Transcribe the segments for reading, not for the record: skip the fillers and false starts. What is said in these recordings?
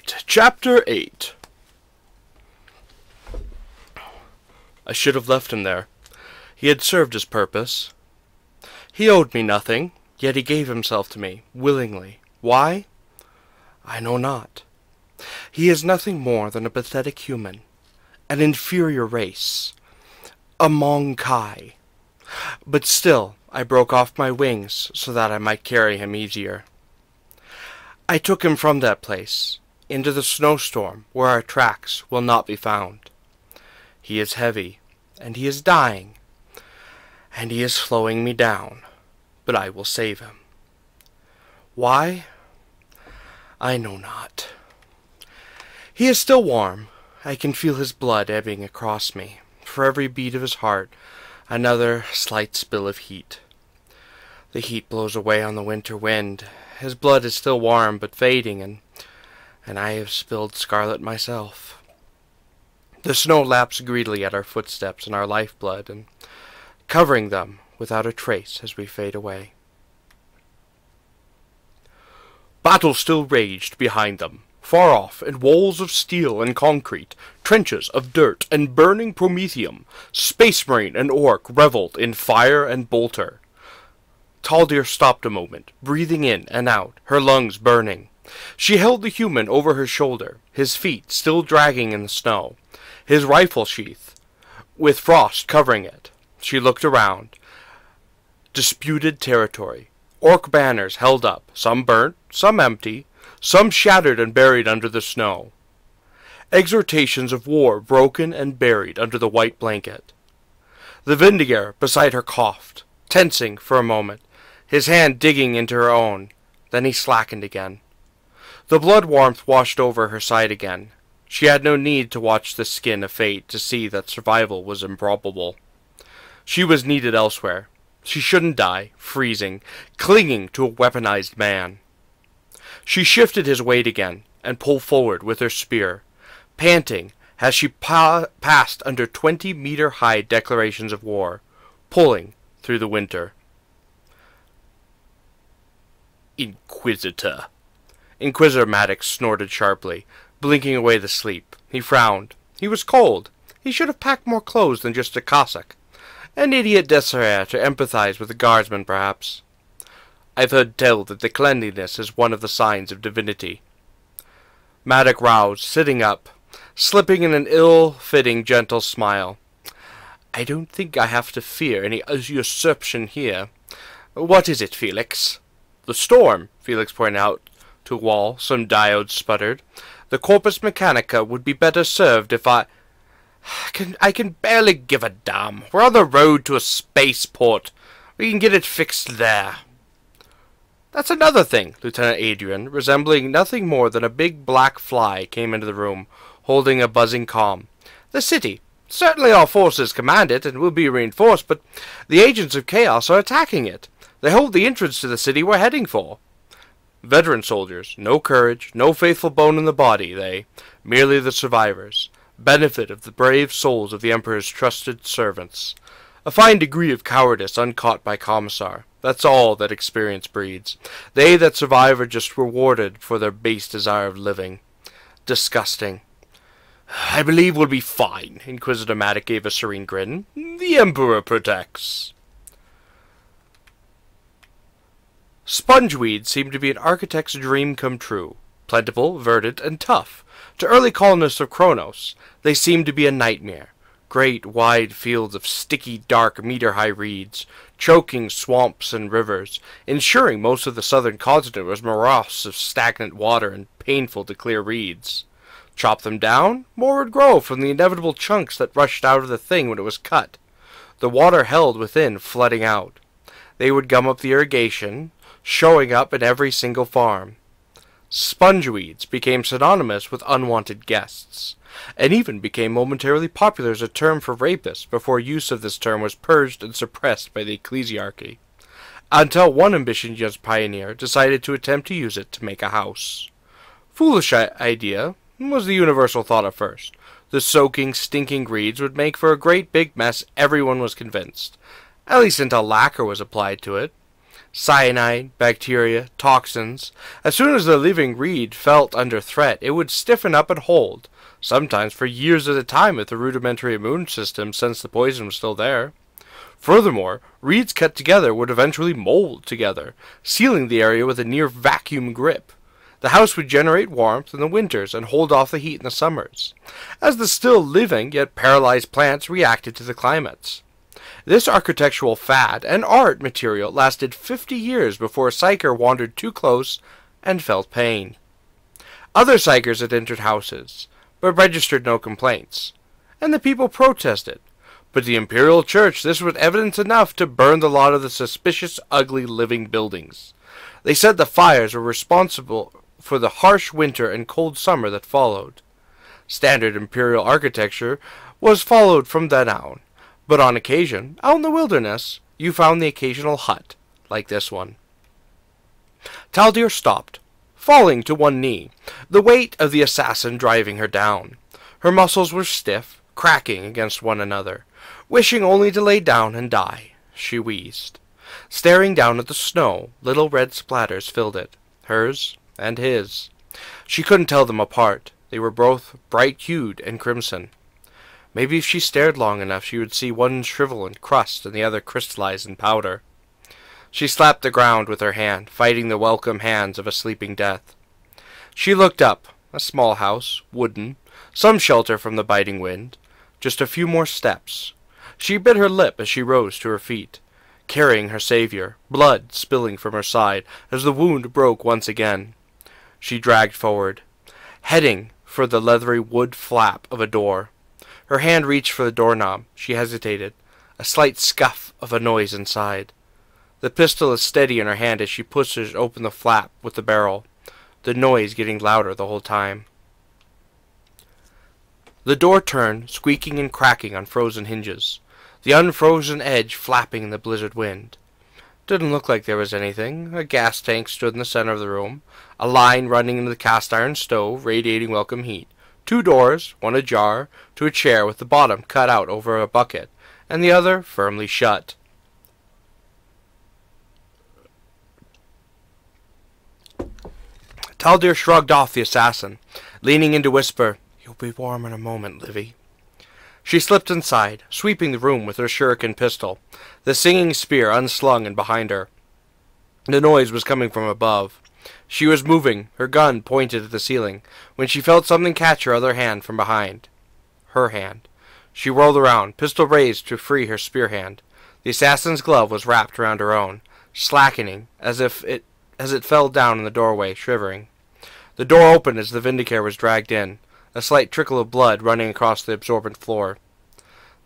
Alright, Chapter 8. I should have left him there. He had served his purpose. He owed me nothing, yet he gave himself to me, willingly. Why? I know not. He is nothing more than a pathetic human, an inferior race, a Monkai. But still, I broke off my wings so that I might carry him easier. I took him from that place, into the snowstorm where our tracks will not be found. He is heavy, and he is dying, and he is slowing me down, but I will save him. Why? I know not. He is still warm. I can feel his blood ebbing across me. For every beat of his heart, another slight spill of heat. The heat blows away on the winter wind. His blood is still warm, but fading, and I have spilled scarlet myself. The snow laps greedily at our footsteps and our lifeblood, and covering them without a trace as we fade away. Battle still raged behind them, far off, in walls of steel and concrete, trenches of dirt and burning promethium. Space Marine and Orc reveled in fire and bolter. Taldir stopped a moment, breathing in and out, her lungs burning. She held the human over her shoulder, his feet still dragging in the snow, his rifle sheath, with frost covering it. She looked around. Disputed territory. Orc banners held up, some burnt, some empty, some shattered and buried under the snow. Exhortations of war broken and buried under the white blanket. The Vindicator beside her coughed, tensing for a moment, his hand digging into her own. Then he slackened again. The blood warmth washed over her side again. She had no need to watch the skin of fate to see that survival was improbable. She was needed elsewhere. She shouldn't die, freezing, clinging to a weaponized man. She shifted his weight again, and pulled forward with her spear, panting as she passed under 20-meter-high declarations of war, pulling through the winter. Inquisitor. Inquisitor Maddox snorted sharply, blinking away the sleep. He frowned. He was cold. He should have packed more clothes than just a cassock. An idiot desire to empathize with the guardsmen, perhaps. I've heard tell that the cleanliness is one of the signs of divinity. Maddox roused, sitting up, slipping in an ill-fitting, gentle smile. I don't think I have to fear any usurpation here. What is it, Felix? The storm, Felix pointed out to a wall. Some diodes sputtered. The Corpus Mechanica would be better served if I can barely give a damn. We're on the road to a spaceport. We can get it fixed there. That's another thing, Lieutenant Adrian, resembling nothing more than a big black fly, came into the room, holding a buzzing comm. The city. Certainly our forces command it, and will be reinforced, but the agents of chaos are attacking it. They hold the entrance to the city we're heading for. Veteran soldiers, no courage, no faithful bone in the body, they, merely the survivors. Benefit of the brave souls of the Emperor's trusted servants. A fine degree of cowardice uncaught by Commissar. That's all that experience breeds. They that survive are just rewarded for their base desire of living. Disgusting. I believe we'll be fine, Inquisitor Maddox gave a serene grin. The Emperor protects. Spongeweed seemed to be an architect's dream come true. Plentiful, verdant, and tough. To early colonists of Kronos, they seemed to be a nightmare. Great, wide fields of sticky, dark, meter-high reeds, choking swamps and rivers, ensuring most of the southern continent was morass of stagnant water and painful to clear reeds. Chop them down, more would grow from the inevitable chunks that rushed out of the thing when it was cut. The water held within, flooding out. They would gum up the irrigation, showing up in every single farm. Spongeweeds became synonymous with unwanted guests, and even became momentarily popular as a term for rapists before use of this term was purged and suppressed by the ecclesiarchy, until one ambitious pioneer decided to attempt to use it to make a house. Foolish idea, was the universal thought at first. The soaking, stinking reeds would make for a great big mess, everyone was convinced, at least until lacquer was applied to it. Cyanide, bacteria, toxins. As soon as the living reed felt under threat, it would stiffen up and hold, sometimes for years at a time if the rudimentary immune system sensed the poison was still there. Furthermore, reeds cut together would eventually mold together, sealing the area with a near vacuum grip. The house would generate warmth in the winters and hold off the heat in the summers, as the still living yet paralyzed plants reacted to the climates. This architectural fad and art material lasted 50 years before a psyker wandered too close and felt pain. Other psykers had entered houses, but registered no complaints, and the people protested. But the Imperial Church, this was evidence enough to burn the lot of the suspicious, ugly living buildings. They said the fires were responsible for the harsh winter and cold summer that followed. Standard Imperial architecture was followed from then on, but on occasion, out in the wilderness, you found the occasional hut, like this one. Taldir stopped, falling to one knee, the weight of the assassin driving her down. Her muscles were stiff, cracking against one another. Wishing only to lay down and die, she wheezed. Staring down at the snow, little red splatters filled it, hers and his. She couldn't tell them apart. They were both bright-hued and crimson. Maybe if she stared long enough she would see one shrivel in crust and the other crystallize in powder. She slapped the ground with her hand, fighting the welcome hands of a sleeping death. She looked up. A small house, wooden, some shelter from the biting wind. Just a few more steps. She bit her lip as she rose to her feet, carrying her savior, blood spilling from her side as the wound broke once again. She dragged forward, heading for the leathery wood flap of a door. Her hand reached for the doorknob. She hesitated, a slight scuff of a noise inside. The pistol is steady in her hand as she pushes open the flap with the barrel, the noise getting louder the whole time. The door turned, squeaking and cracking on frozen hinges, the unfrozen edge flapping in the blizzard wind. Didn't look like there was anything. A gas tank stood in the center of the room, a line running into the cast-iron stove, radiating welcome heat. 2 doors, one ajar, to a chair with the bottom cut out over a bucket, and the other firmly shut. Taldir shrugged off the assassin, leaning in to whisper, "You'll be warm in a moment, Livy." She slipped inside, sweeping the room with her shuriken pistol, the singing spear unslung and behind her. The noise was coming from above. She was moving, her gun pointed at the ceiling, when she felt something catch her other hand from behind. Her hand. She whirled around, pistol raised to free her spear hand. The assassin's glove was wrapped around her own, slackening as it fell down in the doorway, shivering. The door opened as the Vindicator was dragged in, a slight trickle of blood running across the absorbent floor.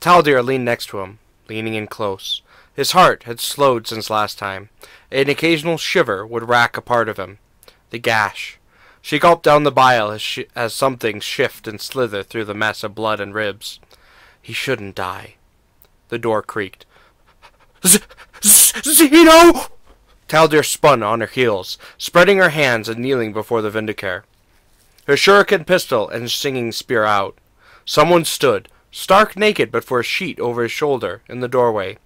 Taldir leaned next to him, leaning in close. His heart had slowed since last time. An occasional shiver would rack a part of him. The gash. She gulped down the bile as something shift and slither through the mess of blood and ribs. He shouldn't die. The door creaked. Zeno! Taldir spun on her heels, spreading her hands and kneeling before the Vindicator, her shuriken pistol and singing spear out. Someone stood, stark naked but for a sheet over his shoulder, in the doorway,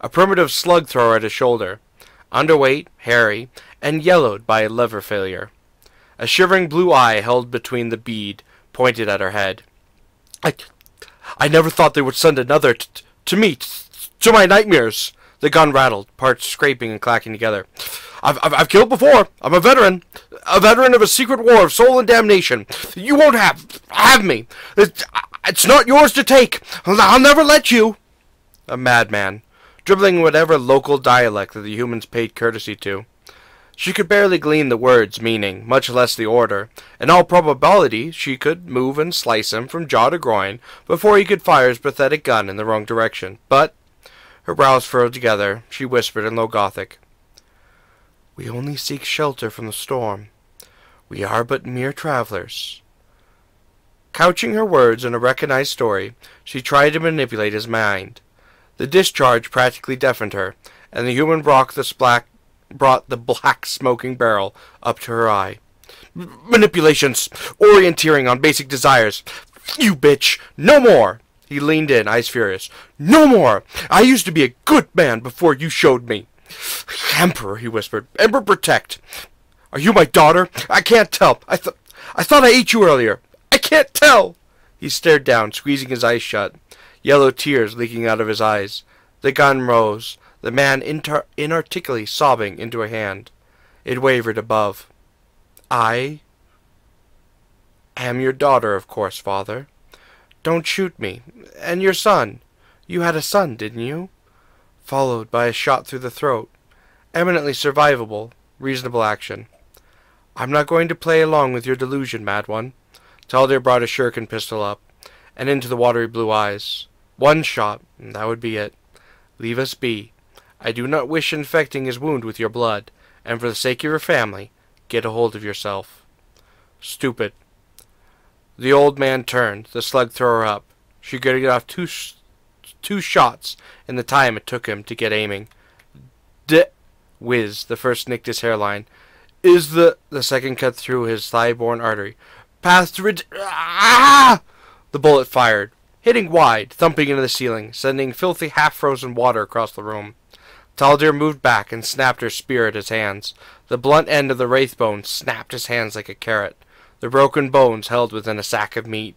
a primitive slug thrower at his shoulder, underweight, hairy, and yellowed by a liver failure. A shivering blue eye held between the bead, pointed at her head. I never thought they would send another to me, to my nightmares. The gun rattled, parts scraping and clacking together. I've killed before. I'm a veteran of a secret war of soul and damnation. You won't have me. It's not yours to take. I'll never let you. A madman, dribbling whatever local dialect that the humans paid courtesy to. She could barely glean the word's meaning, much less the order. In all probability, she could move and slice him from jaw to groin before he could fire his pathetic gun in the wrong direction. But her brows furrowed together. She whispered in low Gothic, "We only seek shelter from the storm. We are but mere travelers." Couching her words in a recognized story, she tried to manipulate his mind. The discharge practically deafened her, and the human brought the black smoking barrel up to her eye. "Manipulations! Orienteering on basic desires! You bitch! No more!" He leaned in, eyes furious. "No more! I used to be a good man before you showed me. Emperor, he whispered. Emperor, protect. Are you my daughter? I can't tell. I thought I ate you earlier. I can't tell. He stared down, squeezing his eyes shut, yellow tears leaking out of his eyes. The gun rose, the man inarticulately sobbing into a hand. It wavered above. I am your daughter, of course, father. Don't shoot me. And your son. You had a son, didn't you? Followed by a shot through the throat. Eminently survivable, reasonable action. I'm not going to play along with your delusion, mad one. Taldir brought a shuriken pistol up, and into the watery blue eyes. One shot, and that would be it. Leave us be. I do not wish infecting his wound with your blood, and for the sake of your family, get a hold of yourself. Stupid. The old man turned, the slug thrower up. She could get off two shots in the time it took him to get aiming. Whiz, the first nicked his hairline. Is the second cut through his thigh-borne artery. Path to Ah! The bullet fired, hitting wide, thumping into the ceiling, sending filthy half-frozen water across the room. Taldir moved back and snapped her spear at his hands. The blunt end of the wraithbone snapped his hands like a carrot. The broken bones held within a sack of meat.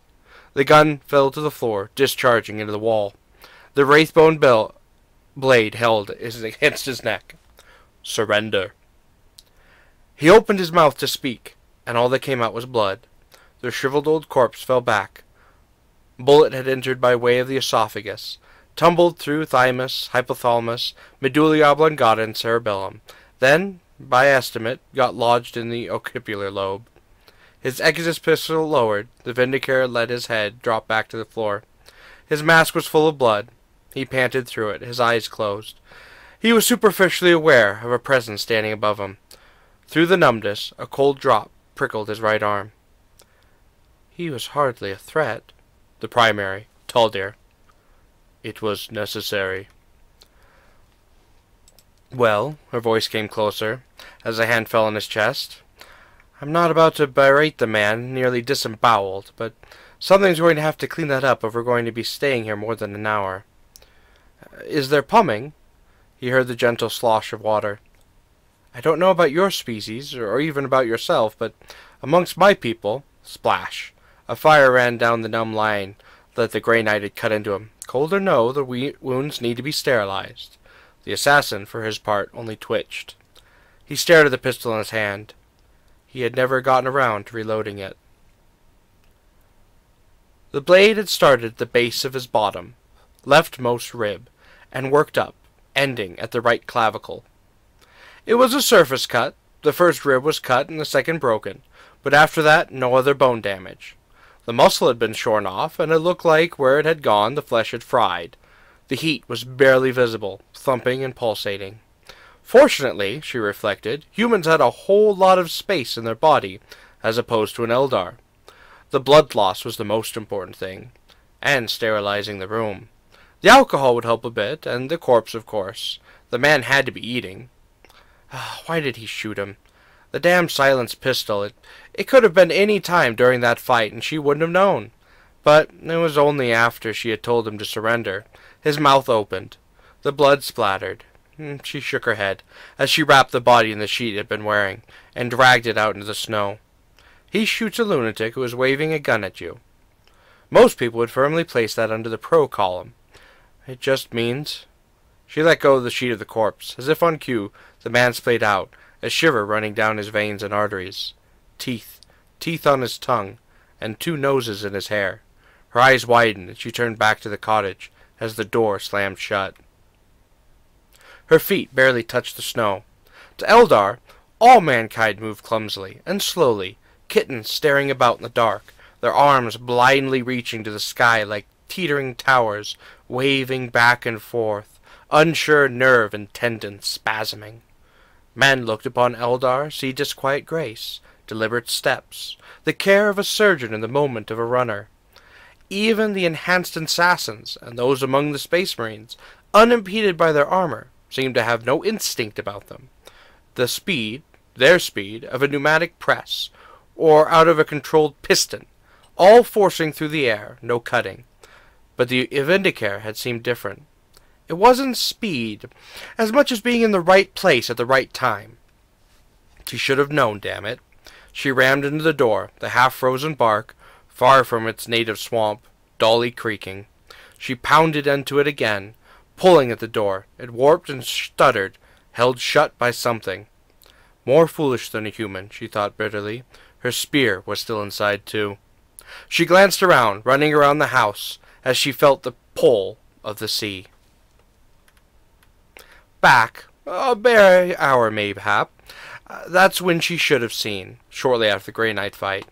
The gun fell to the floor, discharging into the wall. The wraithbone blade held against his neck. Surrender. He opened his mouth to speak, and all that came out was blood. The shriveled old corpse fell back. Bullet had entered by way of the esophagus, tumbled through thymus, hypothalamus, medulla oblongata, and cerebellum. Then, by estimate, got lodged in the occipital lobe. His exit pistol lowered, the Vindicator let his head drop back to the floor. His mask was full of blood. He panted through it, his eyes closed. He was superficially aware of a presence standing above him. Through the numbness, a cold drop prickled his right arm. He was hardly a threat. The primary, Taldir. It was necessary. Well, her voice came closer, as a hand fell on his chest. I'm not about to berate the man, nearly disemboweled, but something's going to have to clean that up if we're going to be staying here more than an hour. Is there pumping? He heard the gentle slosh of water. I don't know about your species, or even about yourself, but amongst my people, splash. A fire ran down the numb line that the Grey Knight had cut into him. Cold or no, the wounds need to be sterilized. The assassin, for his part, only twitched. He stared at the pistol in his hand. He had never gotten around to reloading it. The blade had started at the base of his bottom, leftmost rib, and worked up, ending at the right clavicle. It was a surface cut. The first rib was cut and the second broken, but after that no other bone damage. The muscle had been shorn off, and it looked like where it had gone the flesh had fried. The heat was barely visible, thumping and pulsating. Fortunately, she reflected, humans had a whole lot of space in their body, as opposed to an Eldar. The blood loss was the most important thing, and sterilizing the room. The alcohol would help a bit, and the corpse, of course. The man had to be eating. Why did he shoot him? The damn silenced pistol. It could have been any time during that fight, and she wouldn't have known. But it was only after she had told him to surrender. His mouth opened. The blood splattered. She shook her head, as she wrapped the body in the sheet it had been wearing, and dragged it out into the snow. He shoots a lunatic who is waving a gun at you. Most people would firmly place that under the pro column. It just means... She let go of the sheet of the corpse. As if on cue, the man splayed out, a shiver running down his veins and arteries. Teeth on his tongue, and 2 noses in his hair. Her eyes widened, and she turned back to the cottage, as the door slammed shut. Her feet barely touched the snow. To Eldar, all mankind moved clumsily and slowly, kittens staring about in the dark, their arms blindly reaching to the sky like teetering towers, waving back and forth, unsure nerve and tendon spasming. Men looked upon Eldar, see disquiet grace, deliberate steps, the care of a surgeon in the moment of a runner. Even the enhanced assassins, and those among the Space Marines, unimpeded by their armor, seemed to have no instinct about them. The speed, their speed, of a pneumatic press, or out of a controlled piston, all forcing through the air, no cutting. But the Vindicator had seemed different. It wasn't speed, as much as being in the right place at the right time. She should have known, damn it. She rammed into the door, the half-frozen bark, far from its native swamp, dully creaking. She pounded into it again, pulling at the door. It warped and stuttered, held shut by something. More foolish than a human, she thought bitterly. Her spear was still inside, too. She glanced around, running around the house, as she felt the pull of the sea. Back, a bare hour mayhap. That's when she should have seen, shortly after the Grey Knight fight.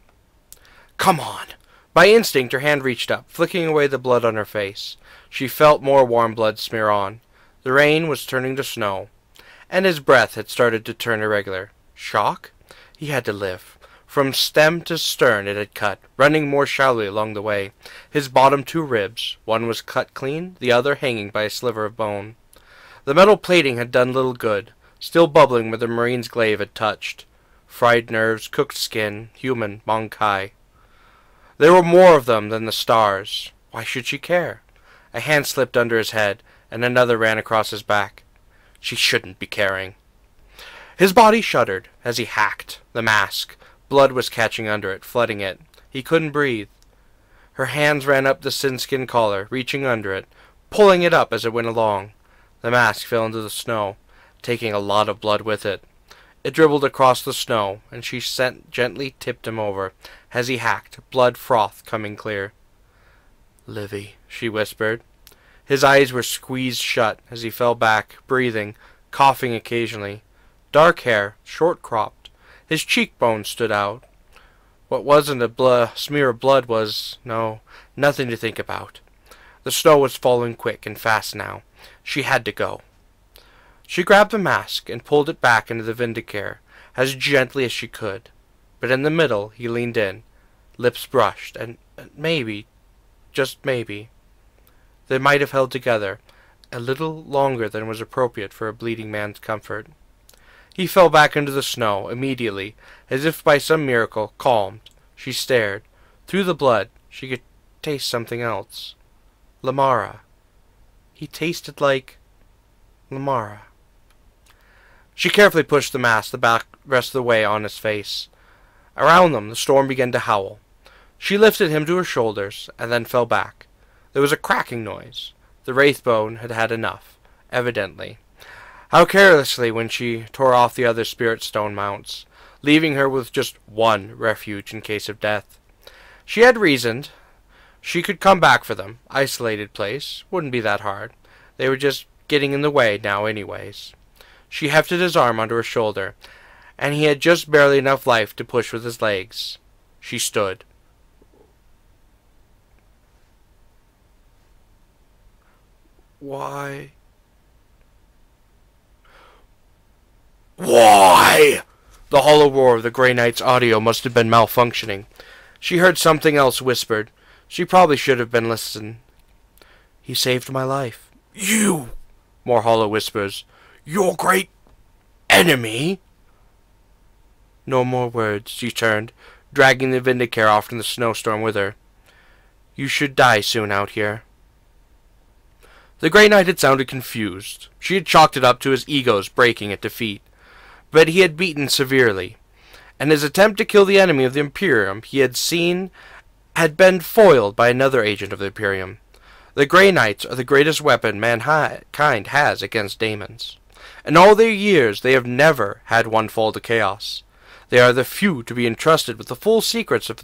Come on! By instinct, her hand reached up, flicking away the blood on her face. She felt more warm blood smear on. The rain was turning to snow, and his breath had started to turn irregular. Shock? He had to live. From stem to stern it had cut, running more shallowly along the way. His bottom two ribs, one was cut clean, the other hanging by a sliver of bone. The metal plating had done little good, still bubbling where the marine's glaive had touched. Fried nerves, cooked skin, human, Monkai. There were more of them than the stars. Why should she care? A hand slipped under his head, and another ran across his back. She shouldn't be caring. His body shuddered as he hacked the mask. Blood was catching under it, flooding it. He couldn't breathe. Her hands ran up the sin-skin collar, reaching under it, pulling it up as it went along. The mask fell into the snow, taking a lot of blood with it. It dribbled across the snow, and she gently tipped him over, as he hacked, blood froth coming clear. "Livy," she whispered. His eyes were squeezed shut as he fell back, breathing, coughing occasionally. Dark hair, short-cropped. His cheekbones stood out. What wasn't a smear of blood was, no, nothing to think about. The snow was falling quick and fast now. She had to go. She grabbed the mask and pulled it back into the Vindicator, as gently as she could. But in the middle he leaned in, lips brushed, and maybe, just maybe, they might have held together a little longer than was appropriate for a bleeding man's comfort. He fell back into the snow immediately, as if by some miracle, calmed. She stared. Through the blood, she could taste something else. Lamara. He tasted like Lamara. She carefully pushed the mask the rest of the way on his face. Around them, the storm began to howl. She lifted him to her shoulders, and then fell back. There was a cracking noise. The Wraithbone had had enough, evidently. How carelessly when she tore off the other spirit stone mounts, leaving her with just one refuge in case of death. She had reasoned. She could come back for them. Isolated place. Wouldn't be that hard. They were just getting in the way now anyways. She hefted his arm under her shoulder, and he had just barely enough life to push with his legs. She stood. Why? Why? The hollow roar of the Grey Knight's audio must have been malfunctioning. She heard something else whispered. She probably should have been listening. He saved my life. You! More hollow whispers. Your great enemy? No more words, she turned, dragging the Vindicator off in the snowstorm with her. You should die soon out here. The Grey Knight had sounded confused. She had chalked it up to his ego's breaking at defeat. But he had beaten severely, and his attempt to kill the enemy of the Imperium he had seen had been foiled by another agent of the Imperium. The Grey Knights are the greatest weapon mankind has against daemons. In all their years they have never had one fall to chaos. They are the few to be entrusted with the full secrets of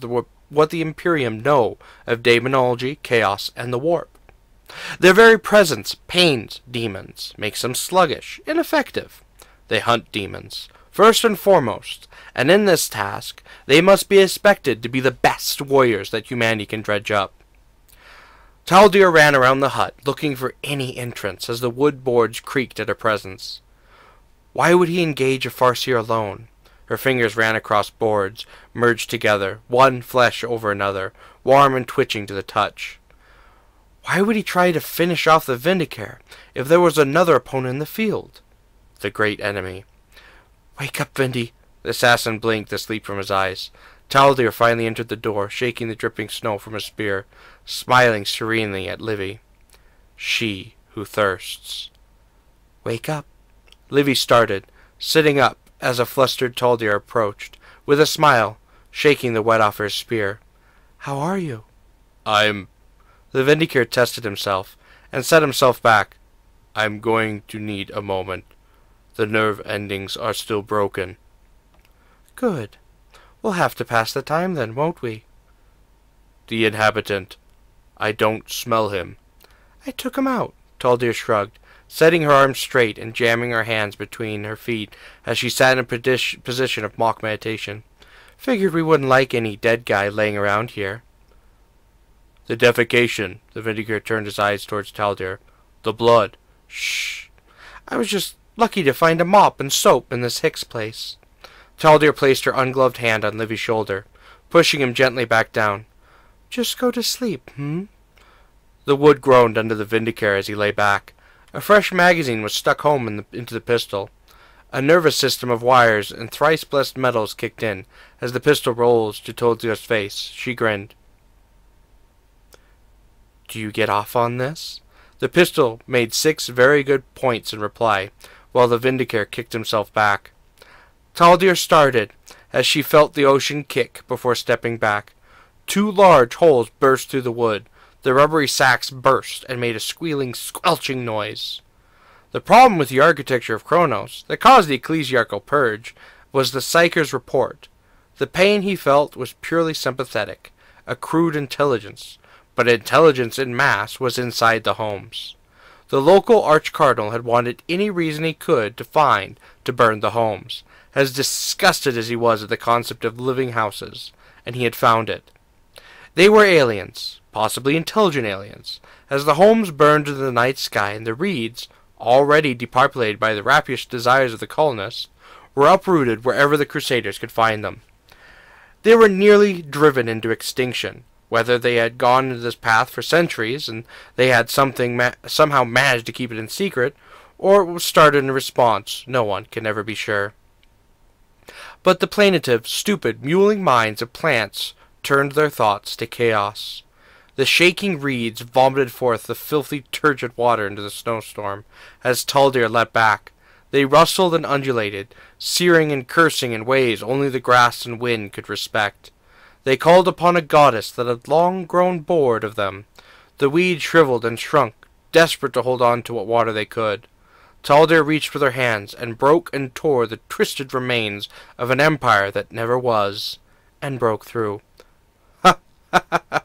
what the Imperium know of demonology, chaos, and the warp. Their very presence pains demons, makes them sluggish, ineffective. They hunt demons, first and foremost, and in this task they must be expected to be the best warriors that humanity can dredge up. Taldir ran around the hut, looking for any entrance as the wood boards creaked at her presence. Why would he engage a Farseer alone? Her fingers ran across boards, merged together, one flesh over another, warm and twitching to the touch. Why would he try to finish off the Vindicator if there was another opponent in the field? The great enemy. Wake up, Vindy. The assassin blinked the sleep from his eyes. Taldir finally entered the door, shaking the dripping snow from his spear, smiling serenely at Livy. She who thirsts. Wake up. Livy started, sitting up as a flustered Taldir approached, with a smile, shaking the wet off her spear. How are you? I'm... The Vindicator tested himself, and set himself back. I'm going to need a moment. The nerve endings are still broken. Good. We'll have to pass the time then, won't we? The Inhabitant. I don't smell him. I took him out, Taldir shrugged, setting her arms straight and jamming her hands between her feet as she sat in a position of mock meditation. Figured we wouldn't like any dead guy laying around here. The defecation. The Vindicator turned his eyes towards Taldir. The blood. Shh. I was just lucky to find a mop and soap in this Hicks place. Taldir placed her ungloved hand on Livy's shoulder, pushing him gently back down. Just go to sleep, The wood groaned under the Vindicator as he lay back. A fresh magazine was stuck home into the pistol. A nervous system of wires and thrice-blessed metals kicked in as the pistol rolls to Taldir's face. She grinned. Do you get off on this? The pistol made 6 very good points in reply, while the Vindicator kicked himself back. Taldir started as she felt the ocean kick before stepping back. 2 large holes burst through the wood. The rubbery sacks burst and made a squealing, squelching noise. The problem with the architecture of Kronos that caused the ecclesiarchal purge was the psycher's report. The pain he felt was purely sympathetic, a crude intelligence, but intelligence in mass was inside the homes. The local archcardinal had wanted any reason he could to find to burn the homes, as disgusted as he was at the concept of living houses, and he had found it. They were aliens, possibly intelligent aliens, as the homes burned to the night sky and the reeds, already depopulated by the rapacious desires of the colonists, were uprooted wherever the Crusaders could find them. They were nearly driven into extinction, whether they had gone into this path for centuries and they had somehow managed to keep it in secret, or it was started in response. No one can ever be sure. But the plaintive, stupid, mewling minds of plants turned their thoughts to chaos. The shaking reeds vomited forth the filthy, turgid water into the snowstorm as Taldir leapt back. They rustled and undulated, searing and cursing in ways only the grass and wind could respect. They called upon a goddess that had long grown bored of them. The weeds shriveled and shrunk, desperate to hold on to what water they could. Taldir reached with her hands and broke and tore the twisted remains of an empire that never was, and broke through. Ha! Ha! Ha! Ha!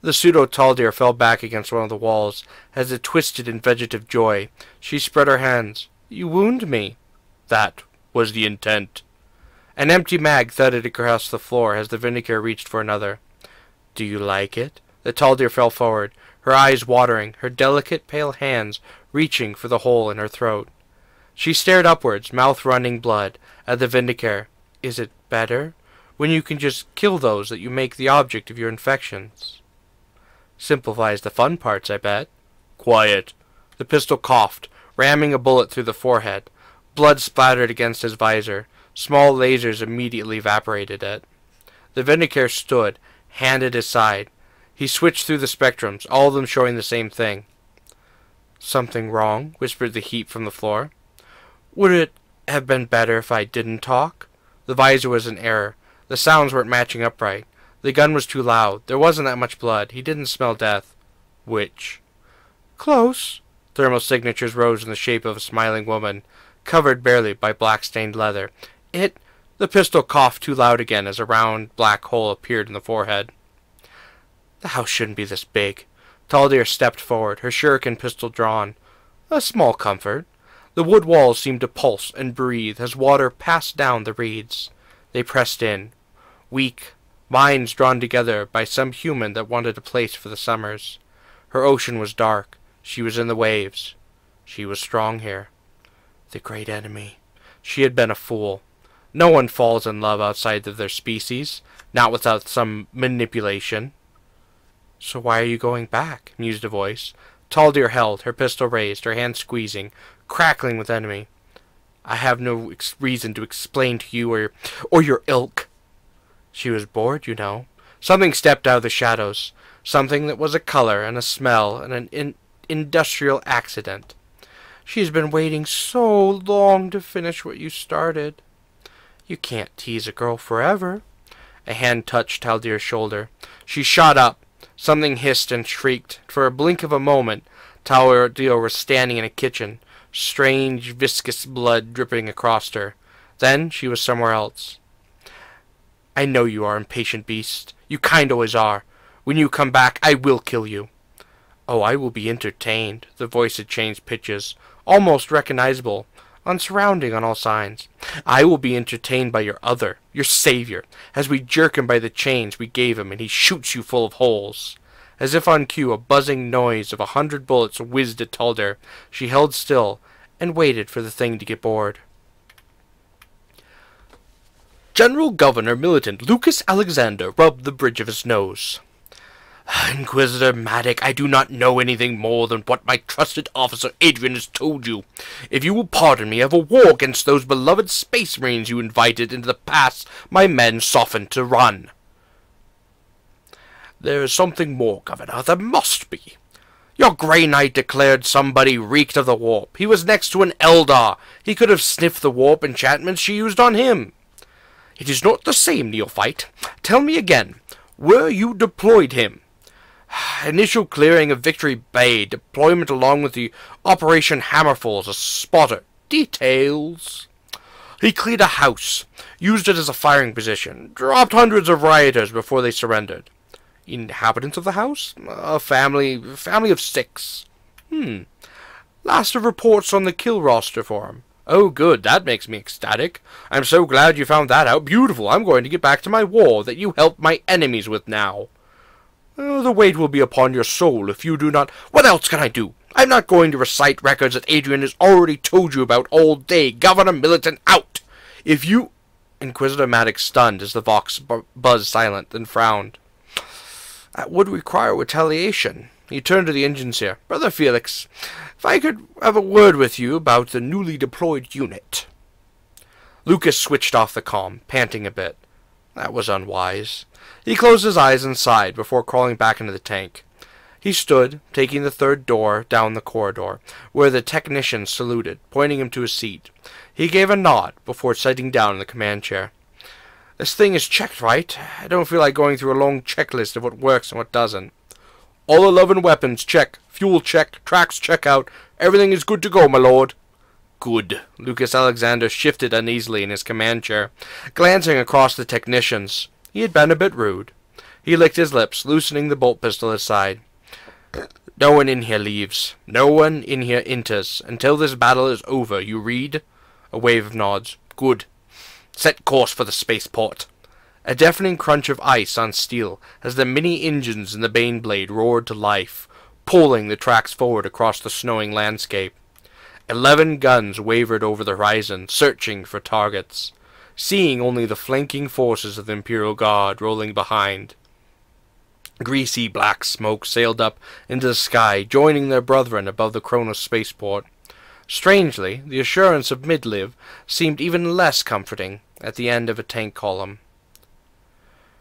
The pseudo-Taldir fell back against one of the walls as it twisted in vegetative joy. She spread her hands. You wound me. That was the intent. An empty mag thudded across the floor as the Vindicator reached for another. Do you like it? The Taldir fell forward, her eyes watering, her delicate pale hands reaching for the hole in her throat. She stared upwards, mouth running blood, at the Vindicator. Is it better? When you can just kill those that you make the object of your infections. Simplifies the fun parts, I bet. Quiet. The pistol coughed, ramming a bullet through the forehead. Blood splattered against his visor. Small lasers immediately evaporated it. The Vindicator stood, hand at his side. He switched through the spectrums, all of them showing the same thing. Something wrong? Whispered the heap from the floor. Would it have been better if I didn't talk? The visor was in error. The sounds weren't matching up right. The gun was too loud. There wasn't that much blood. He didn't smell death. Which? Close. Thermal signatures rose in the shape of a smiling woman, covered barely by black-stained leather. The pistol coughed too loud again as a round black hole appeared in the forehead. The house shouldn't be this big. Taldir stepped forward, her shuriken pistol drawn. A small comfort. The wood walls seemed to pulse and breathe as water passed down the reeds. They pressed in, weak, minds drawn together by some human that wanted a place for the summers. Her ocean was dark. She was in the waves. She was strong here. The great enemy. She had been a fool. No one falls in love outside of their species, not without some manipulation. So why are you going back? Mused a voice. Taldir held, her pistol raised, her hand squeezing, crackling with enemy. I have no reason to explain to you or your ilk. She was bored, you know. Something stepped out of the shadows. Something that was a color and a smell and an industrial accident. She has been waiting so long to finish what you started. You can't tease a girl forever. A hand touched Taldir's shoulder. She shot up. Something hissed and shrieked. For a blink of a moment, Taldir was standing in a kitchen, strange viscous blood dripping across her. Then she was somewhere else. I know you are, impatient beast. You kind always are. When you come back, I will kill you. Oh, I will be entertained. The voice had changed pitches, almost recognizable, unsurrounding on all sides. I will be entertained by your other, your savior, as we jerk him by the chains we gave him, and he shoots you full of holes. As if on cue, a buzzing noise of 100 bullets whizzed at Taldir. She held still, and waited for the thing to get bored. General Governor Militant Lucas Alexander rubbed the bridge of his nose. Inquisitor Maddox, I do not know anything more than what my trusted officer Adrian has told you. If you will pardon me, I have a war against those beloved space marines you invited into the pass my men softened to run. There is something more, Governor. There must be. Your Grey Knight declared somebody reeked of the warp. He was next to an Eldar. He could have sniffed the warp enchantments she used on him. It is not the same, neophyte. Tell me again, where you deployed him? Initial clearing of Victory Bay, deployment along with the Operation Hammerfall as a spotter. Details. He cleared a house, used it as a firing position, dropped hundreds of rioters before they surrendered. Inhabitants of the house? A family of 6. Last of reports on the kill roster for him. Oh, good, that makes me ecstatic. I'm so glad you found that out. Beautiful, I'm going to get back to my war that you helped my enemies with now. The weight will be upon your soul if you do not... What else can I do? I'm not going to recite records that Adrian has already told you about all day. Governor Militant out! If you... Inquisitor Maddox stunned as the Vox buzzed silent, then frowned. That would require retaliation. He turned to the engineer. Brother Felix, if I could have a word with you about the newly deployed unit. Lucas switched off the comm, panting a bit. That was unwise. He closed his eyes and sighed before crawling back into the tank. He stood, taking the third door down the corridor, where the technician saluted, pointing him to his seat. He gave a nod before sitting down in the command chair. This thing is checked, right? I don't feel like going through a long checklist of what works and what doesn't. All 11 weapons check, fuel check, tracks check out. Everything is good to go, my lord. Good. Lucas Alexander shifted uneasily in his command chair, glancing across the technicians. He had been a bit rude. He licked his lips, loosening the bolt pistol at his side. No one in here leaves. No one in here enters. Until this battle is over, you read? A wave of nods. Good. Set course for the spaceport. A deafening crunch of ice on steel as the mini engines in the Baneblade roared to life, pulling the tracks forward across the snowing landscape. 11 guns wavered over the horizon, searching for targets, seeing only the flanking forces of the Imperial Guard rolling behind. Greasy black smoke sailed up into the sky, joining their brethren above the Kronos spaceport. Strangely, the assurance of Midliv seemed even less comforting at the end of a tank column.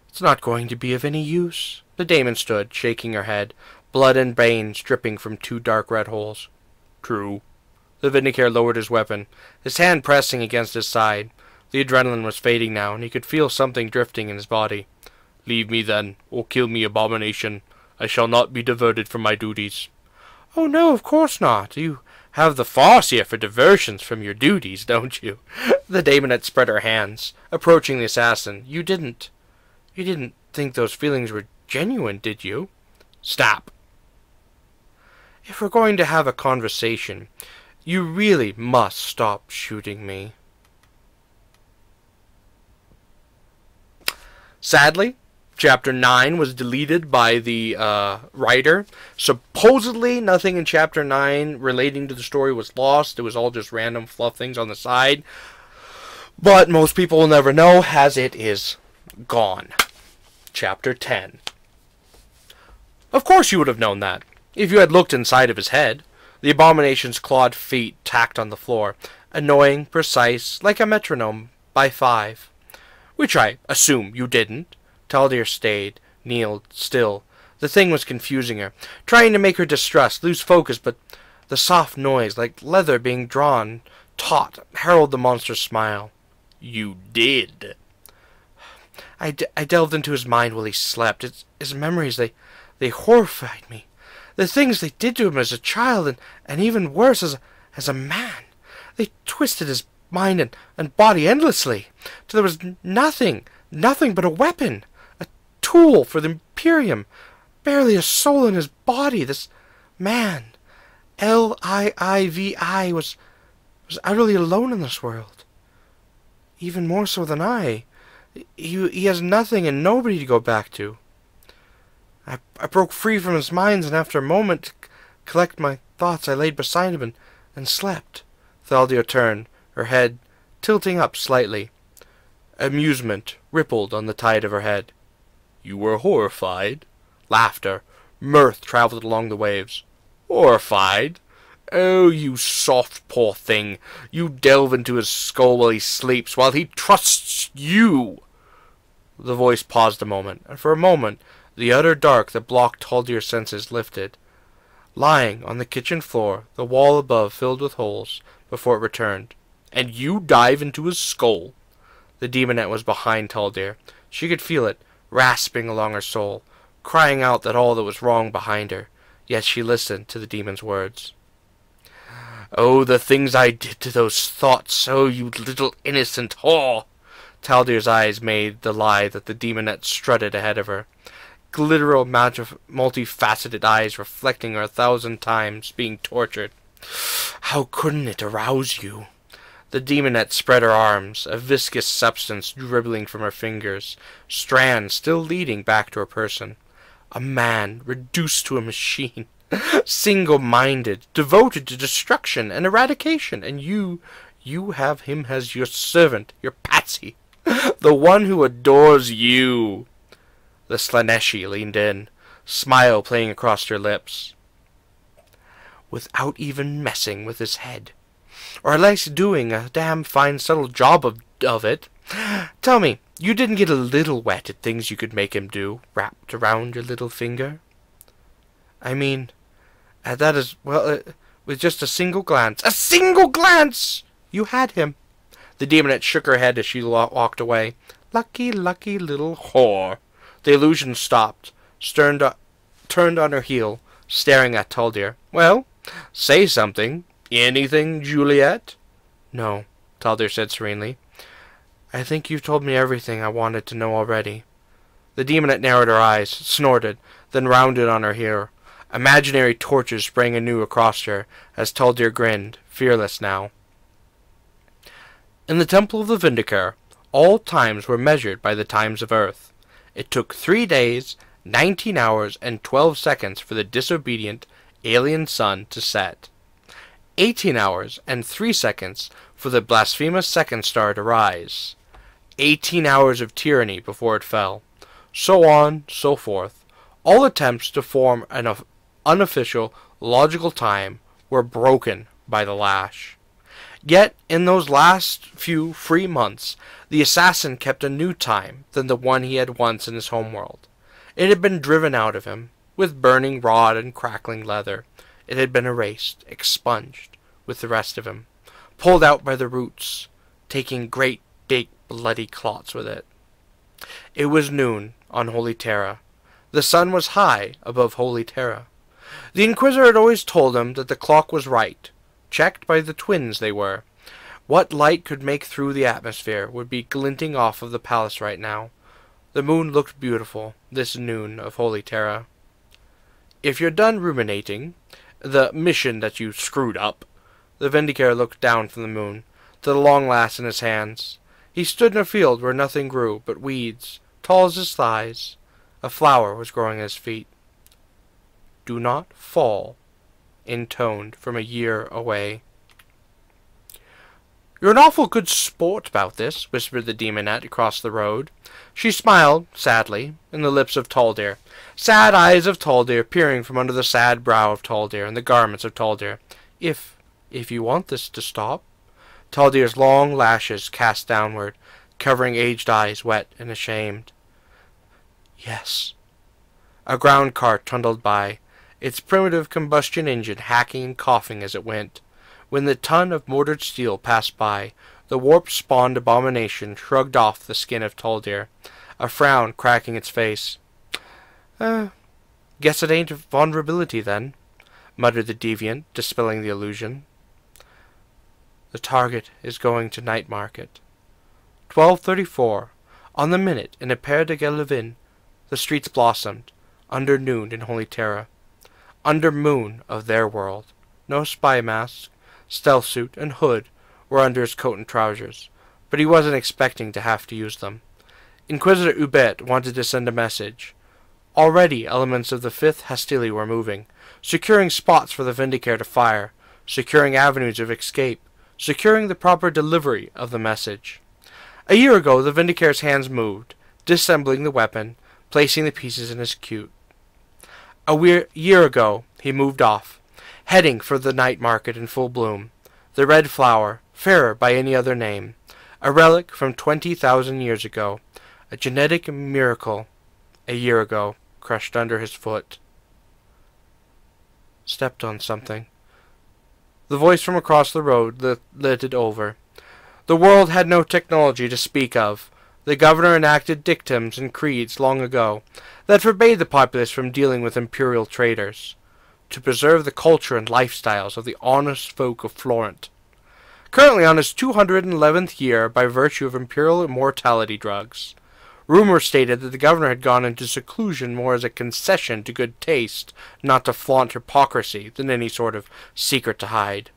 It's not going to be of any use. The daemon stood, shaking her head, blood and brains dripping from 2 dark red holes. True. The Vindicator lowered his weapon, his hand pressing against his side. The adrenaline was fading now, and he could feel something drifting in his body. Leave me then, or kill me, abomination. I shall not be diverted from my duties. Oh no, of course not. You have the farce here for diversions from your duties, don't you? The daemon had spread her hands, approaching the assassin. You didn't think those feelings were genuine, did you? Stop. If we're going to have a conversation, you really must stop shooting me. Sadly, Chapter 9 was deleted by the writer. Supposedly, nothing in Chapter 9 relating to the story was lost. It was all just random fluff things on the side. But most people will never know, as it is gone. Chapter 10. Of course you would have known that, if you had looked inside of his head. The abomination's clawed feet tacked on the floor, annoying, precise, like a metronome, by 5. Which I assume you didn't. Taldir stayed, kneeled, still, The thing was confusing her, trying to make her distrust, lose focus, but the soft noise, like leather being drawn, taut, heralded the monster's smile. "You did." I delved into his mind while he slept. His memories, they horrified me. The things they did to him as a child, and even worse, as a man. They twisted his mind and body endlessly, till there was nothing but a weapon, a tool for the Imperium, barely a soul in his body. This man, Liivi, was utterly alone in this world. Even more so than I. He has nothing and nobody to go back to. I broke free from his mind, and after a moment to collect my thoughts, I laid beside him and slept. Thaldir turned, her head tilting up slightly. Amusement rippled on the tide of her head. "You were horrified?" Laughter, mirth traveled along the waves. "Horrified? Oh, you soft poor thing. You delve into his skull while he sleeps, while he trusts you." The voice paused a moment, and for a moment the utter dark that blocked Taldir's senses lifted. Lying on the kitchen floor, the wall above filled with holes, before it returned. "And you dive into his skull?" The demonette was behind Taldir. She could feel it, rasping along her soul, crying out that all that was wrong behind her, yet she listened to the demon's words. "Oh, the things I did to those thoughts! Oh, you little innocent whore!" Taldir's eyes made the lie that the demonette strutted ahead of her. Glitteral, multifaceted eyes reflecting her 1,000 times, being tortured. How couldn't it arouse you? The demonette spread her arms, a viscous substance dribbling from her fingers, strands still leading back to her person. A man reduced to a machine, single-minded, devoted to destruction and eradication, and you have him as your servant, your patsy, the one who adores you. The Slaneshi leaned in, smile playing across her lips. "Without even messing with his head, or at least doing a damn fine subtle job of it. Tell me, you didn't get a little wet at things you could make him do, wrapped around your little finger? I mean, that is, well, with just a single glance. A single glance! You had him." The demonette shook her head as she walked away. "Lucky, lucky little whore." The illusion stopped, turned on her heel, staring at Taldir. "Well, say something. Anything, Juliet?" "No," Taldir said serenely. "I think you've told me everything I wanted to know already." The demonette narrowed her eyes, snorted, then rounded on her heel. Imaginary torches sprang anew across her, as Taldir grinned, fearless now. In the temple of the Vindicator, all times were measured by the times of Earth. It took 3 days, 19 hours, and 12 seconds for the disobedient alien sun to set. 18 hours and 3 seconds for the blasphemous second star to rise. 18 hours of tyranny before it fell. So on, so forth. All attempts to form an unofficial, logical time were broken by the lash. Yet, in those last few free months, the assassin kept a new time than the one he had once in his homeworld. It had been driven out of him, with burning rod and crackling leather. It had been erased, expunged, with the rest of him, pulled out by the roots, taking great, big, bloody clots with it. It was noon on Holy Terra. The sun was high above Holy Terra. The Inquisitor had always told him that the clock was right, checked by the twins they were. What light could make through the atmosphere would be glinting off of the palace right now. The moon looked beautiful, this noon of Holy Terra. "If you're done ruminating, the mission that you screwed up," the Vindicator looked down from the moon, to the long lass in his hands. He stood in a field where nothing grew but weeds, tall as his thighs. A flower was growing at his feet. "Do not fall," intoned from a year away. "You're an awful good sport about this," whispered the demonette across the road. She smiled, sadly, in the lips of Taldir. Sad eyes of Taldir peering from under the sad brow of Taldir and the garments of Taldir. If you want this to stop." Taldir's long lashes cast downward, covering aged eyes, wet and ashamed. "Yes." A ground cart trundled by, its primitive combustion engine hacking and coughing as it went. When the ton of mortared steel passed by, the warp-spawned abomination shrugged off the skin of Taldir, a frown cracking its face. Guess it ain't vulnerability, then, muttered the deviant, dispelling the illusion. The target is going to night market. 12:34. On the minute, in a Père de Galevin, the streets blossomed, under noon in Holy Terra. Under moon of their world. No spy mask, stealth suit, and hood were under his coat and trousers, but he wasn't expecting to have to use them. Inquisitor Ubet wanted to send a message. Already elements of the 5th Hastili were moving, securing spots for the Vindicator to fire, securing avenues of escape, securing the proper delivery of the message. A year ago, the Vindicator's hands moved, disassembling the weapon, placing the pieces in his chute. A year ago, he moved off, heading for the night market in full bloom, the red flower, fairer by any other name, a relic from 20,000 years ago, a genetic miracle, a year ago, crushed under his foot. Stepped on something. The voice from across the road lit it over. The world had no technology to speak of. The governor enacted dictums and creeds long ago that forbade the populace from dealing with imperial traders, to preserve the culture and lifestyles of the honest folk of Florent. Currently on his 211th year by virtue of imperial immortality drugs. Rumor stated that the governor had gone into seclusion more as a concession to good taste, not to flaunt hypocrisy, than any sort of secret to hide.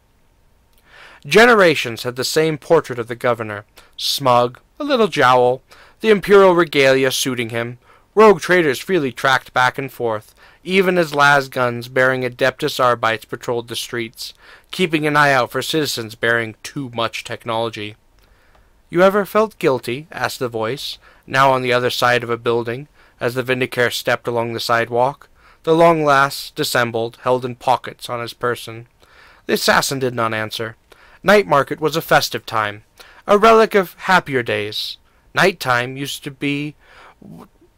Generations had the same portrait of the governor, smug, a little jowl, the imperial regalia suiting him, rogue traders freely tracked back and forth, even as las guns bearing Adeptus Arbites patrolled the streets, keeping an eye out for citizens bearing too much technology. "You ever felt guilty?" asked the voice, now on the other side of a building, as the Vindicator stepped along the sidewalk, the long lass dissembled, held in pockets on his person. The assassin did not answer. Night market was a festive time, a relic of happier days. Night time used to be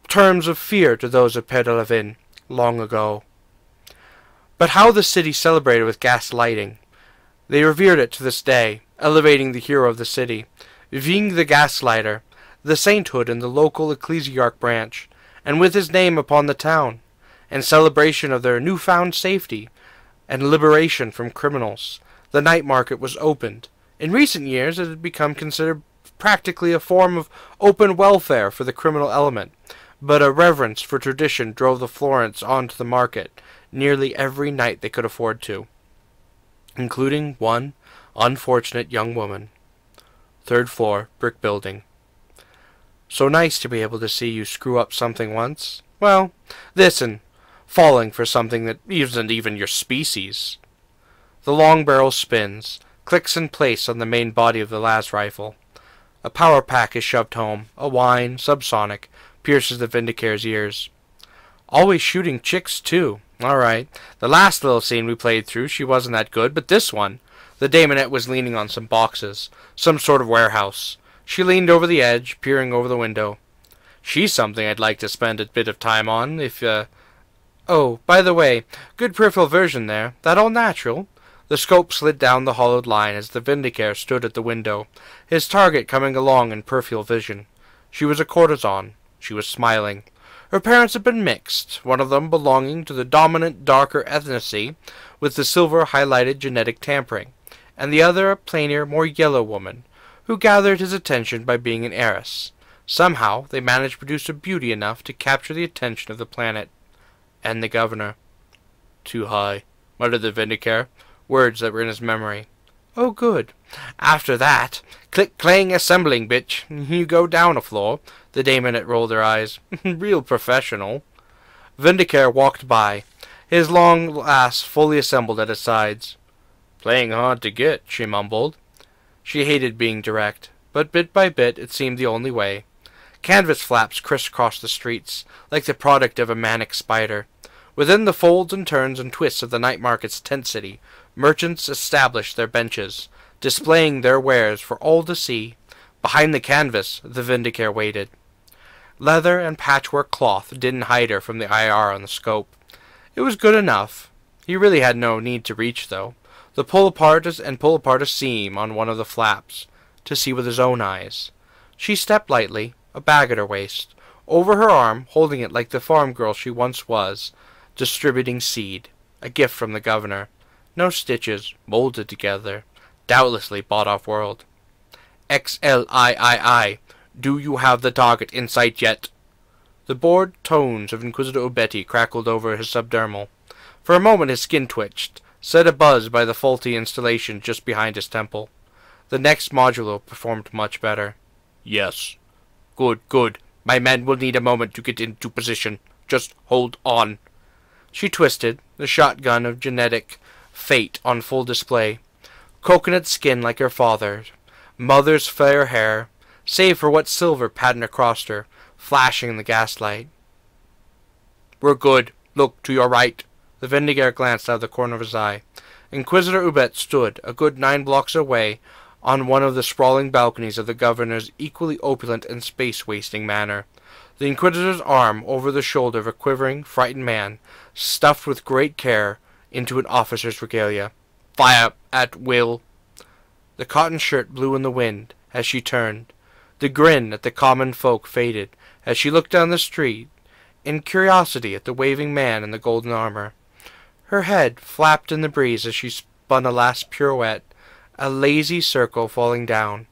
terms of fear to those of Père de la Vigne, long ago. But how the city celebrated with gas lighting! They revered it to this day, elevating the hero of the city, Ving the Gaslighter, the sainthood in the local ecclesiarch branch, and with his name upon the town, in celebration of their newfound safety and liberation from criminals. The night market was opened. In recent years it had become considered practically a form of open welfare for the criminal element, but a reverence for tradition drove the Florents onto the market nearly every night they could afford to, including one unfortunate young woman. 3rd floor, brick building. So nice to be able to see you screw up something once. Well, this and falling for something that isn't even your species. The long barrel spins, clicks in place on the main body of the las rifle. A power pack is shoved home. A whine, subsonic, pierces the Vindicator's ears. Always shooting chicks, too. All right. The last little scene we played through, she wasn't that good, but this one, the daemonette was leaning on some boxes, some sort of warehouse. She leaned over the edge, peering over the window. She's something I'd like to spend a bit of time on, if, Oh, by the way, good peripheral version there. That all natural? The scope slid down the hollowed line as the Vindicator stood at the window, his target coming along in peripheral vision. She was a courtesan. She was smiling. Her parents had been mixed, one of them belonging to the dominant darker ethnicity with the silver-highlighted genetic tampering, and the other a plainer, more yellow woman, who gathered his attention by being an heiress. Somehow they managed to produce a beauty enough to capture the attention of the planet. And the governor. "Too high," muttered the Vindicator, words that were in his memory. "Oh, good. After that, click-clang assembling, bitch. You go down a floor." The daemonette rolled her eyes. "Real professional." Vindicator walked by, his long lass fully assembled at his sides. "Playing hard to get," she mumbled. She hated being direct, but bit by bit it seemed the only way. Canvas flaps crisscrossed the streets, like the product of a manic spider. Within the folds and turns and twists of the night market's tent city, merchants established their benches, displaying their wares for all to see. Behind the canvas, the Vindicator waited. Leather and patchwork cloth didn't hide her from the IR on the scope. It was good enough. He really had no need to reach, though. Pull apart a seam on one of the flaps, to see with his own eyes. She stepped lightly, a bag at her waist, over her arm, holding it like the farm girl she once was, distributing seed, a gift from the governor. No stitches, molded together, doubtlessly bought off-world. XLIII, do you have the target in sight yet? The bored tones of Inquisitor Ubetti crackled over his subdermal. For a moment his skin twitched, set abuzz by the faulty installation just behind his temple. The next modulo performed much better. Yes. Good, good. My men will need a moment to get into position. Just hold on. She twisted, the shotgun of genetic fate on full display. Coconut skin like her father's, mother's fair hair, save for what silver patterned across her, flashing in the gaslight. We're good. Look to your right. The Vindicator glanced out of the corner of his eye. Inquisitor Ubet stood, a good 9 blocks away, on one of the sprawling balconies of the governor's equally opulent and space-wasting manor. The Inquisitor's arm over the shoulder of a quivering, frightened man, stuffed with great care into an officer's regalia. Fire at will. The cotton shirt blew in the wind as she turned. The grin at the common folk faded as she looked down the street, in curiosity at the waving man in the golden armor. Her head flapped in the breeze as she spun a last pirouette, a lazy circle falling down.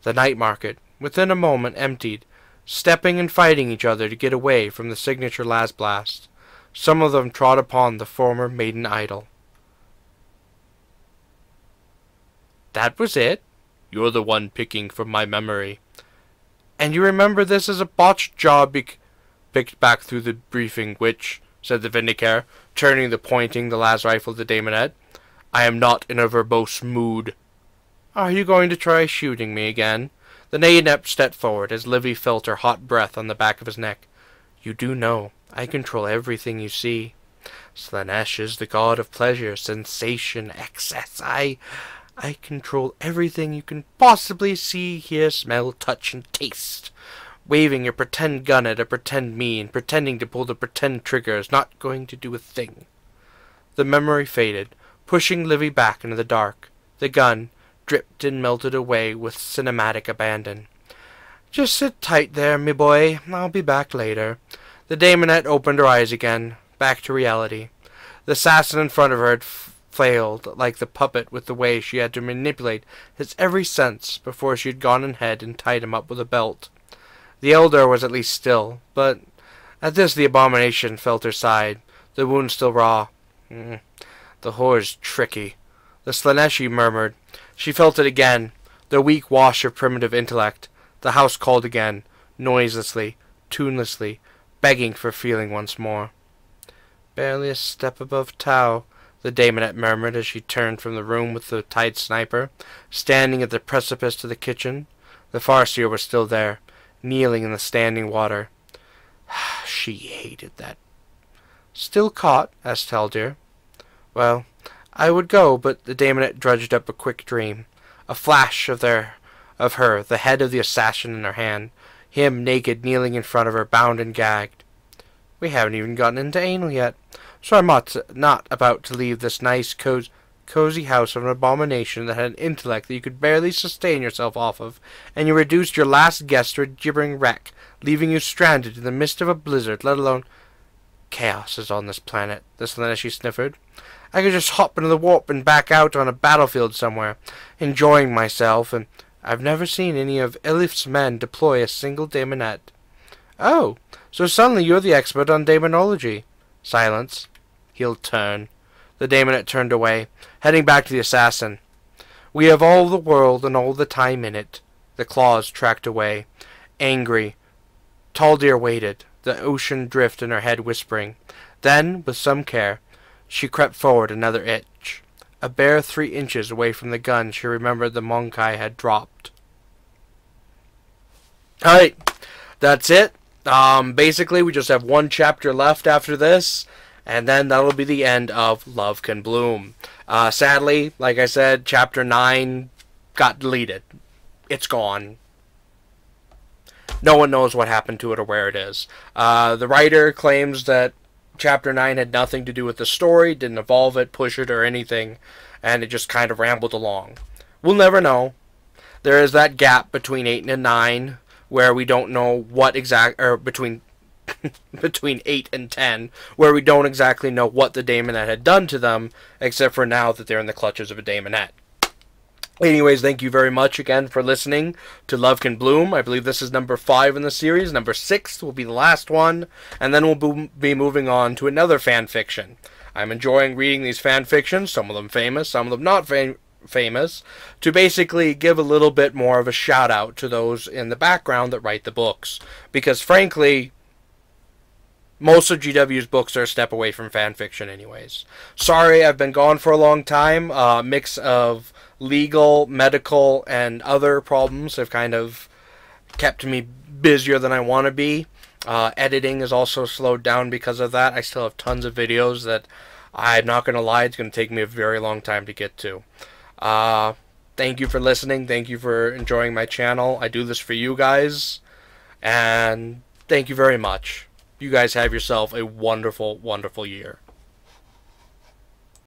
The night market, within a moment, emptied, stepping and fighting each other to get away from the signature lasblast. Some of them trod upon the former maiden idol. That was it? You're the one picking from my memory. And you remember this as a botched job picked back through the briefing, which, said the Vindicator, turning the pointing the las rifle to Damonette. I am not in a verbose mood. Are you going to try shooting me again? The Nayanep stepped forward as Livy felt her hot breath on the back of his neck. You do know, I control everything you see. Slaanesh is the god of pleasure, sensation, excess. I control everything you can possibly see, hear, smell, touch, and taste. Waving your pretend gun at a pretend me and pretending to pull the pretend trigger is not going to do a thing. The memory faded, pushing Livy back into the dark. The gun dripped and melted away with cinematic abandon. Just sit tight there, me boy. I'll be back later. The Damonette opened her eyes again, back to reality. The assassin in front of her had failed like the puppet with the way she had to manipulate his every sense before she had gone ahead and tied him up with a belt. The elder was at least still, but at this the abomination felt her side, the wound still raw. The whore's tricky. The Slaaneshi murmured. She felt it again, the weak wash of primitive intellect. The house called again, noiselessly, tunelessly, begging for feeling once more. Barely a step above Tau, the Damonette murmured as she turned from the room with the tied sniper, standing at the precipice to the kitchen. The Farseer was still there, kneeling in the standing water. She hated that. Still caught? asked Taldir. Well, I would go, but the Damonette drudged up a quick dream. A flash of her, the head of the assassin in her hand, him naked kneeling in front of her, bound and gagged. We haven't even gotten into anal yet, so I'm not about to leave this nice, cozy house of an abomination that had an intellect that you could barely sustain yourself off of, and you reduced your last guest to a gibbering wreck, leaving you stranded in the midst of a blizzard, let alone... Chaos is on this planet, the Slaaneshi sniffered. I could just hop into the warp and back out on a battlefield somewhere, enjoying myself, and I've never seen any of Elif's men deploy a single Damonette. Oh, so suddenly you're the expert on daemonology. Silence. He'll turn. The Damonette turned away, heading back to the assassin. We have all the world and all the time in it. The claws tracked away. Angry. Taldir waited, the ocean drift in her head whispering. Then, with some care, she crept forward another inch. A bare 3 inches away from the gun she remembered the Monkai had dropped. Alright, that's it. Basically, we just have one chapter left after this, and then that'll be the end of Love Can Bloom. Sadly, like I said, chapter 9 got deleted. It's gone. No one knows what happened to it or where it is. The writer claims that Chapter 9 had nothing to do with the story, didn't evolve it, push it, or anything, and it just kind of rambled along. We'll never know. There is that gap between 8 and 9, where we don't know what or between 8 and 10, where we don't exactly know what the Daemonette had done to them, except for now that they're in the clutches of a Daemonette. Anyways, thank you very much again for listening to Love Can Bloom. I believe this is number 5 in the series. Number 6 will be the last one, and then we'll be moving on to another fan fiction. I'm enjoying reading these fan fictions, some of them famous, some of them not famous, to basically give a little bit more of a shout out to those in the background that write the books. Because frankly, most of GW's books are a step away from fan fiction anyways. Sorry, I've been gone for a long time. Mix of legal, medical, and other problems have kind of kept me busier than I want to be. Editing is also slowed down because of that. I still have tons of videos that I'm not going to lie, it's going to take me a very long time to get to. Thank you for listening. Thank you for enjoying my channel. I do this for you guys. And thank you very much. You guys have yourself a wonderful, wonderful year.